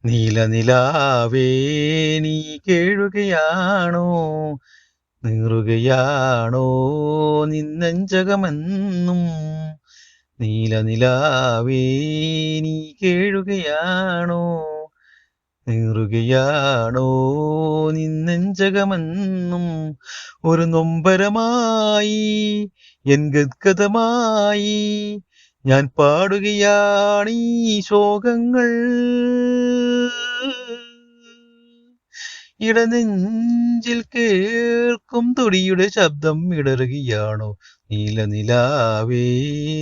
നീലനിലാവേ നീ കേഴുകയാണോ, നീറുകയാണോ നിന്നെഞ്ചകമെന്നും. നീലനിലാവേ നീ കേഴുകയാണോ, നീറുകയാണോ നിന്നെഞ്ചകമെന്നും. ഒരു നൊമ്പരമായി എൻ ഗദ്ഗതമായി ഞാൻ പാടുകയാണീ ശോകങ്ങൾ. ഇടനെഞ്ചിൽ കേൾക്കും തുടിയുടെ ശബ്ദം ഇടറുകയാണോ, നീലനിലാവേ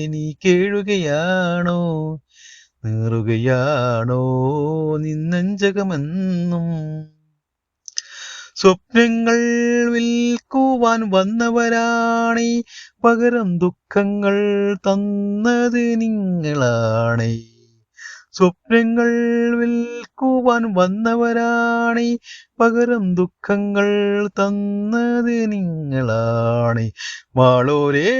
നീ കേഴുകയാണോ, നീറുകയാണോ നിന്നെഞ്ചകമെന്നും. സ്വപ്നങ്ങൾ വിൽക്കുവാൻ വന്നവരാണേ, പകരം ദുഃഖങ്ങൾ തന്നത് നിങ്ങളാണേ. സ്വപ്നങ്ങൾ വിൽക്കുവാൻ വന്നവരാണേ, പകരം ദുഃഖങ്ങൾ തന്നത് നിങ്ങളാണേ. മാളോരേ,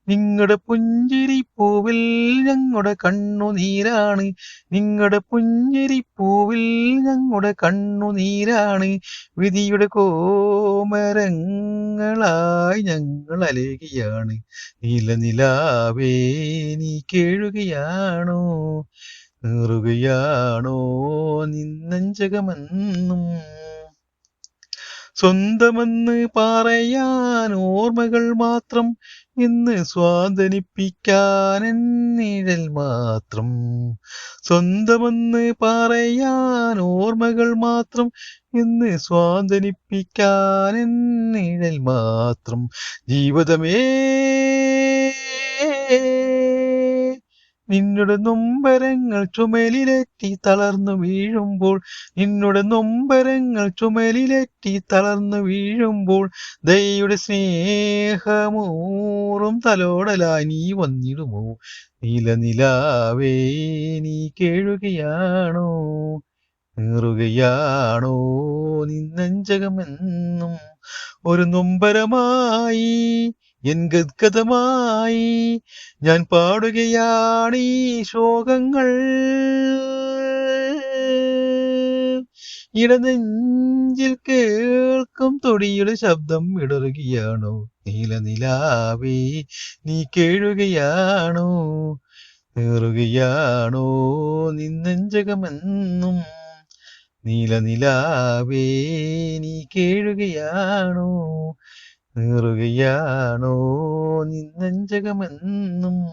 നിങ്ങളുടെ പുഞ്ചിരിപ്പൂവിൽ ഞങ്ങളുടെ കണ്ണുനീരാണ്, നിങ്ങളുടെ പുഞ്ചിരിപ്പൂവിൽ ഞങ്ങളുടെ കണ്ണുനീരാണ്. വിധിയുടെ കോമരങ്ങളായി ഞങ്ങൾ അലയുകയാണ്. നീലനിലാവേ നീ കേഴുകയാണോ, നീറുകയാണോ നിന്നെഞ്ചകമെന്നും. സ്വന്തമെന്ന് പറയാൻ ഓർമ്മകൾ മാത്രം, ഇന്ന് സ്വാന്തനിപ്പിക്കാൻ നിഴൽ മാത്രം. സ്വന്തമെന്ന് പറയാൻ ഓർമ്മകൾ മാത്രം, ഇന്ന് സ്വാന്തനിപ്പിക്കാൻ നിഴൽ മാത്രം. ജീവിതമേ, നിന്നുടെ നൊമ്പരങ്ങൾ ചുമലിലേറ്റി തളർന്നു വീഴുമ്പോൾ, നിന്നുടെ നൊമ്പരങ്ങൾ ചുമലിലേറ്റി തളർന്നു വീഴുമ്പോൾ, ദയയുടെ സ്നേഹമൂറും തലോടലായി നീ വന്നിടുമോ. നീലനിലാവേ നീ കേഴുകയാണോ, നീറുകയാണോ നിന്നെഞ്ചകമെന്നും. ഒരു നൊമ്പരമായി എൻ ഗദ്ഗതമായി ഞാൻ പാടുകയാണീ ശോകങ്ങൾ. ഇടനെഞ്ചിൽ കേൾക്കും തൊടിയുടെ ശബ്ദം ഇടറുകയാണോ, നീലനിലാവേ നീ കേഴുകയാണോ, നീറുകയാണോ നിന്നെഞ്ചകമെന്നും. നീലനിലാവേ നീ കേഴുകയാണോ, നീറുകയാണോ നിന്നെഞ്ചകമെന്നും.